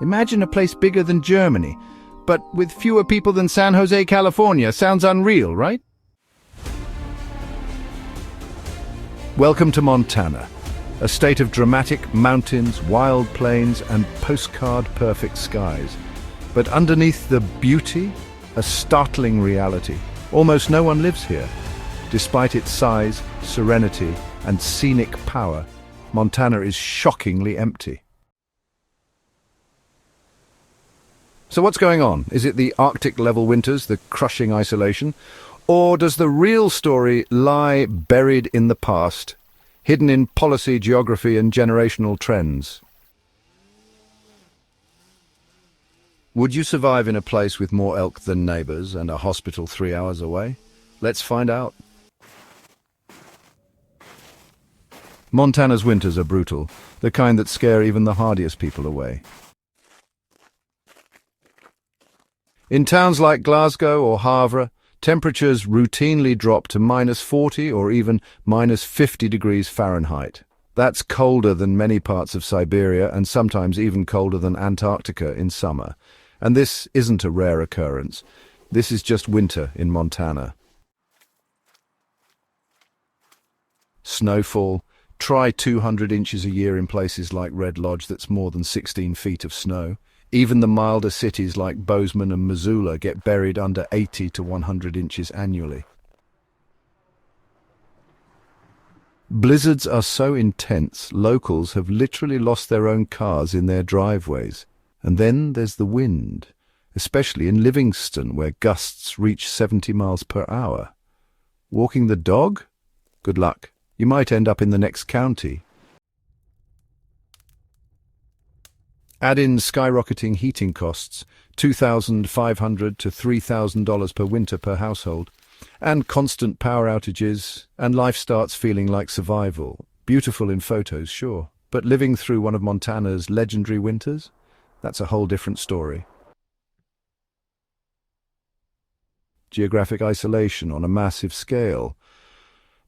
Imagine a place bigger than Germany, but with fewer people than San Jose, California. Sounds unreal, right? Welcome to Montana, a state of dramatic mountains, wild plains, and postcard-perfect skies. But underneath the beauty, a startling reality. Almost no one lives here. Despite its size, serenity, and scenic power, Montana is shockingly empty. So what's going on? Is it the Arctic-level winters, the crushing isolation? Or does the real story lie buried in the past, hidden in policy, geography, and generational trends? Would you survive in a place with more elk than neighbors and a hospital 3 hours away? Let's find out. Montana's winters are brutal, the kind that scare even the hardiest people away. In towns like Glasgow or Havre, temperatures routinely drop to -40 or even -50 degrees Fahrenheit. That's colder than many parts of Siberia and sometimes even colder than Antarctica in summer. And this isn't a rare occurrence. This is just winter in Montana. Snowfall. Try 200 inches a year in places like Red Lodge. That's more than 16 feet of snow. Even the milder cities like Bozeman and Missoula get buried under 80 to 100 inches annually. Blizzards are so intense, locals have literally lost their own cars in their driveways. And then there's the wind, especially in Livingston, where gusts reach 70 miles per hour. Walking the dog? Good luck. You might end up in the next county. Add in skyrocketing heating costs, $2,500 to $3,000 per winter per household, and constant power outages, and life starts feeling like survival. Beautiful in photos, sure, but living through one of Montana's legendary winters? That's a whole different story. Geographic isolation on a massive scale.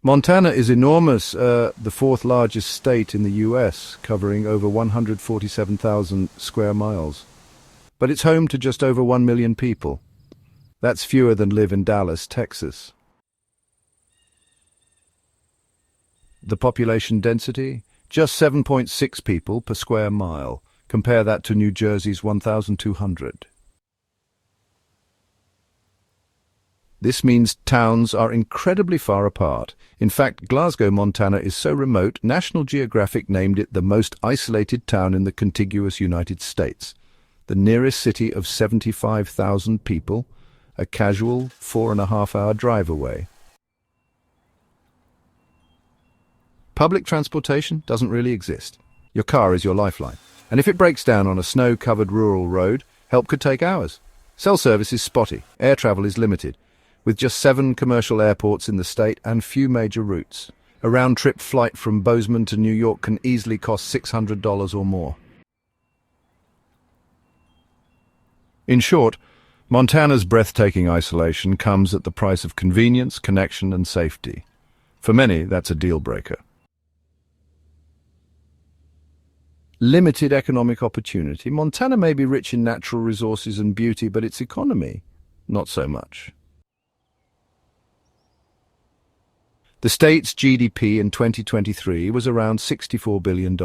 Montana is enormous, the fourth largest state in the US, covering over 147,000 square miles. But it's home to just over 1 million people. That's fewer than live in Dallas, Texas. The population density? Just 7.6 people per square mile. Compare that to New Jersey's 1,200. This means towns are incredibly far apart. In fact, Glasgow, Montana is so remote, National Geographic named it the most isolated town in the contiguous United States. The nearest city of 75,000 people, a casual 4.5-hour drive away. Public transportation doesn't really exist. Your car is your lifeline. And if it breaks down on a snow-covered rural road, help could take hours. Cell service is spotty. Air travel is limited, with just 7 commercial airports in the state and few major routes. A round-trip flight from Bozeman to New York can easily cost $600 or more. In short, Montana's breathtaking isolation comes at the price of convenience, connection, and safety. For many, that's a deal-breaker. Limited economic opportunity. Montana may be rich in natural resources and beauty, but its economy, not so much. The state's GDP in 2023 was around $64 billion,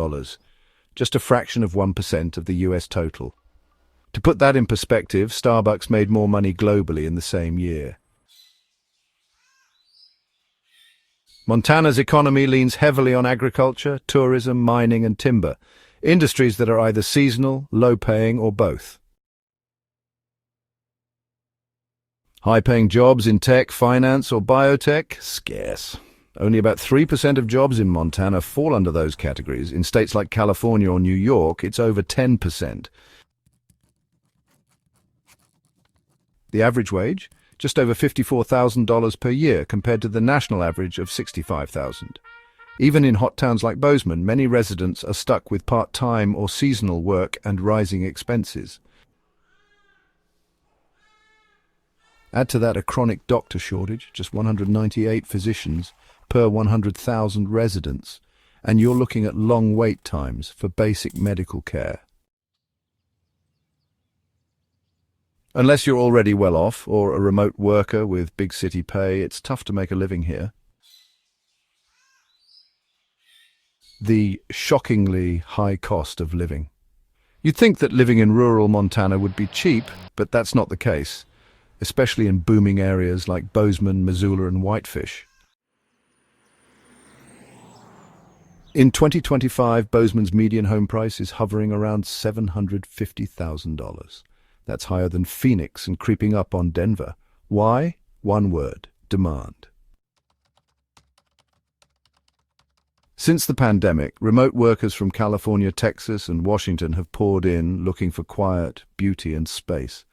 just a fraction of 1% of the US total. To put that in perspective, Starbucks made more money globally in the same year. Montana's economy leans heavily on agriculture, tourism, mining, and timber, industries that are either seasonal, low-paying, or both. High-paying jobs in tech, finance, or biotech? Scarce. Only about 3% of jobs in Montana fall under those categories. In states like California or New York, it's over 10%. The average wage? Just over $54,000 per year compared to the national average of $65,000. Even in hot towns like Bozeman, many residents are stuck with part-time or seasonal work and rising expenses. Add to that a chronic doctor shortage, just 198 physicians per 100,000 residents, and you're looking at long wait times for basic medical care. Unless you're already well off or a remote worker with big city pay, it's tough to make a living here. The shockingly high cost of living. You'd think that living in rural Montana would be cheap, but that's not the case, especially in booming areas like Bozeman, Missoula, and Whitefish. In 2025, Bozeman's median home price is hovering around $750,000. That's higher than Phoenix and creeping up on Denver. Why? One word: demand. Since the pandemic, remote workers from California, Texas, and Washington have poured in looking for quiet, beauty, and space.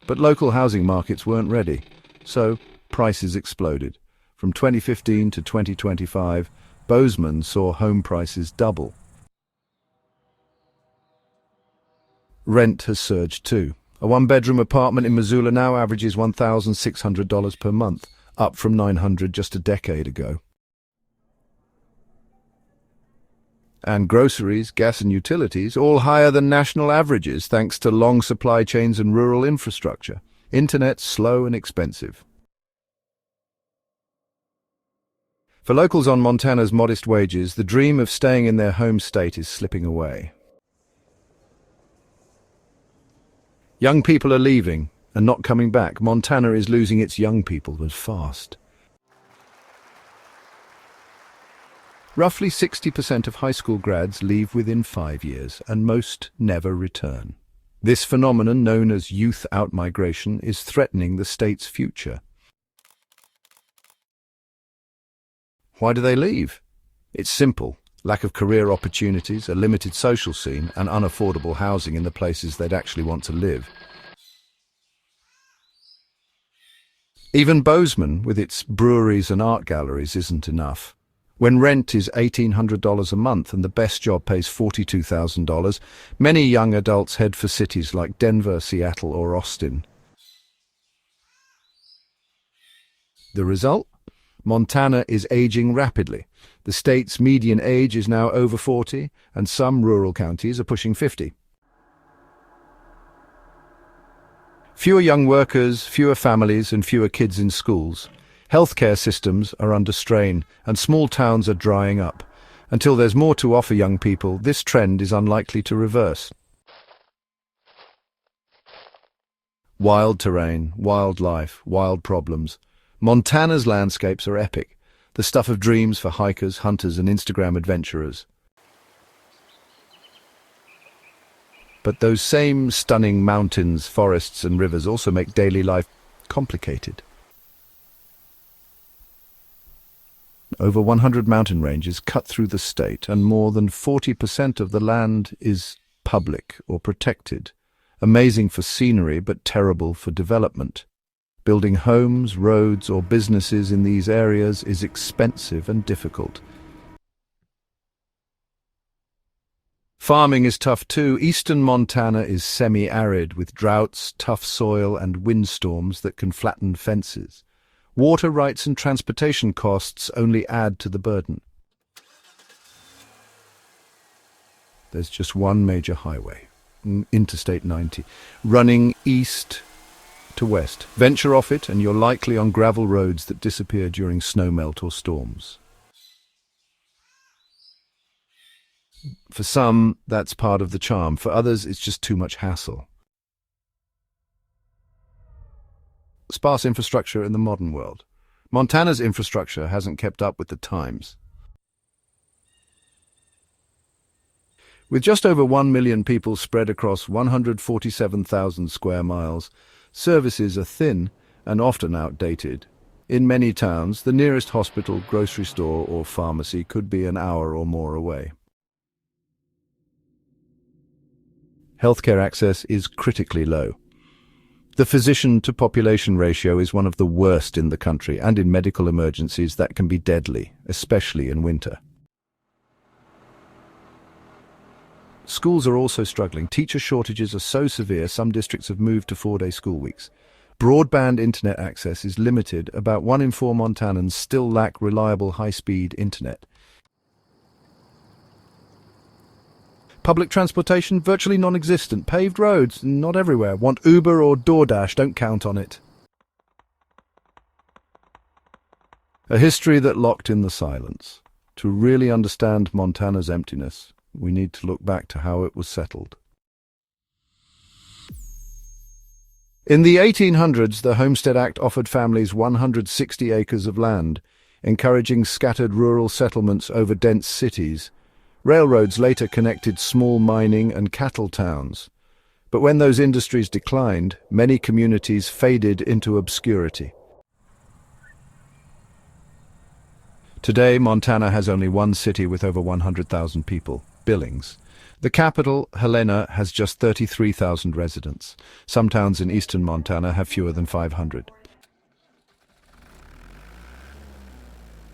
But local housing markets weren't ready, so prices exploded. From 2015 to 2025, Bozeman saw home prices double. Rent has surged too. A one-bedroom apartment in Missoula now averages $1,600 per month, up from $900 just a decade ago. And groceries, gas and utilities, all higher than national averages thanks to long supply chains and rural infrastructure. Internet slow and expensive. For locals on Montana's modest wages, the dream of staying in their home state is slipping away. Young people are leaving and not coming back. Montana is losing its young people, but fast. Roughly 60% of high school grads leave within 5 years, and most never return. This phenomenon, known as youth outmigration, is threatening the state's future. Why do they leave? It's simple: lack of career opportunities, a limited social scene, and unaffordable housing in the places they'd actually want to live. Even Bozeman, with its breweries and art galleries, isn't enough. When rent is $1,800 a month and the best job pays $42,000, many young adults head for cities like Denver, Seattle, or Austin. The result? Montana is aging rapidly. The state's median age is now over 40, and some rural counties are pushing 50. Fewer young workers, fewer families, and fewer kids in schools. Healthcare systems are under strain, and small towns are drying up. Until there's more to offer young people, this trend is unlikely to reverse. Wild terrain, wildlife, wild problems. Montana's landscapes are epic, the stuff of dreams for hikers, hunters, and Instagram adventurers. But those same stunning mountains, forests, and rivers also make daily life complicated. Over 100 mountain ranges cut through the state, and more than 40% of the land is public or protected. Amazing for scenery, but terrible for development. Building homes, roads, or businesses in these areas is expensive and difficult. Farming is tough too. Eastern Montana is semi-arid, with droughts, tough soil, and windstorms that can flatten fences. Water rights and transportation costs only add to the burden. There's just one major highway, Interstate 90, running east to west. Venture off it and you're likely on gravel roads that disappear during snowmelt or storms. For some, that's part of the charm. For others, it's just too much hassle. Sparse infrastructure in the modern world. Montana's infrastructure hasn't kept up with the times. With just over 1 million people spread across 147,000 square miles, services are thin and often outdated. In many towns, the nearest hospital, grocery store, or pharmacy could be an hour or more away. Healthcare access is critically low. The physician-to-population ratio is one of the worst in the country, and in medical emergencies that can be deadly, especially in winter. Schools are also struggling. Teacher shortages are so severe, some districts have moved to 4-day school weeks. Broadband internet access is limited. About 1 in 4 Montanans still lack reliable high-speed internet. Public transportation, virtually non-existent. Paved roads, not everywhere. Want Uber or DoorDash, don't count on it. A history that locked in the silence. To really understand Montana's emptiness, we need to look back to how it was settled. In the 1800s, the Homestead Act offered families 160 acres of land, encouraging scattered rural settlements over dense cities. Railroads later connected small mining and cattle towns. But when those industries declined, many communities faded into obscurity. Today, Montana has only one city with over 100,000 people, Billings. The capital, Helena, has just 33,000 residents. Some towns in eastern Montana have fewer than 500.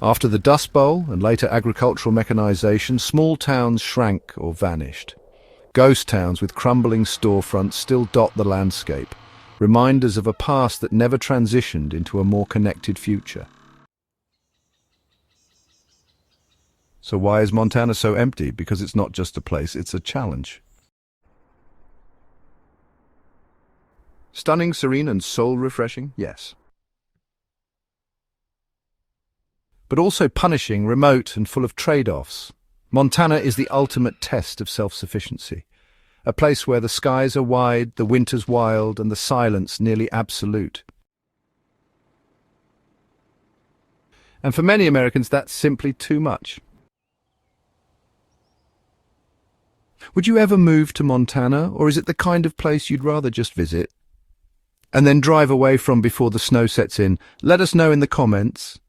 After the Dust Bowl and later agricultural mechanization, small towns shrank or vanished. Ghost towns with crumbling storefronts still dot the landscape, reminders of a past that never transitioned into a more connected future. So why is Montana so empty? Because it's not just a place, it's a challenge. Stunning, serene, and soul-refreshing? Yes. But also punishing, remote, and full of trade-offs. Montana is the ultimate test of self-sufficiency. A place where the skies are wide, the winters wild, and the silence nearly absolute. And for many Americans, that's simply too much. Would you ever move to Montana, or is it the kind of place you'd rather just visit and then drive away from before the snow sets in? Let us know in the comments.